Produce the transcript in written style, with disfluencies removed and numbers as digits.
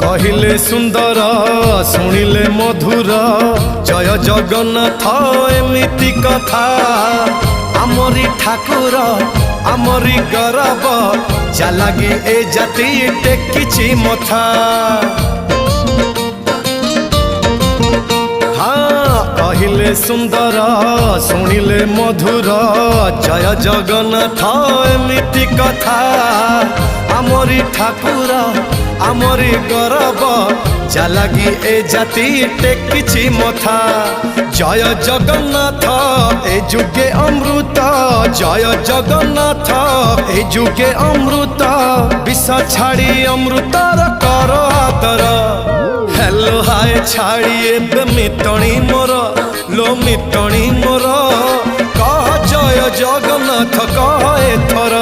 कहिले सुंदर शुणिले मधुर जय जगन्नाथ एमिति कथा आमरी ठाकुर आमरी गौरव जालागी ए जाति टेकिछि मथा। हाँ कहिले सुंदर शुणिले मधुर जय जगन्नाथ एमिति कथा आमरी ठाकुर आमरी गौरव जालागी ए जाति टेकिछि मथा। जय जगन्नाथ ए जुगे अमृत जय जगन्नाथ ए जुगे अमृत विष छाड़ी अमृतर कर आदर। हेलो हाय छाड़ी एबे मितणी मोर लो मितणी मोर कह जय जगन्नाथ कह एथर।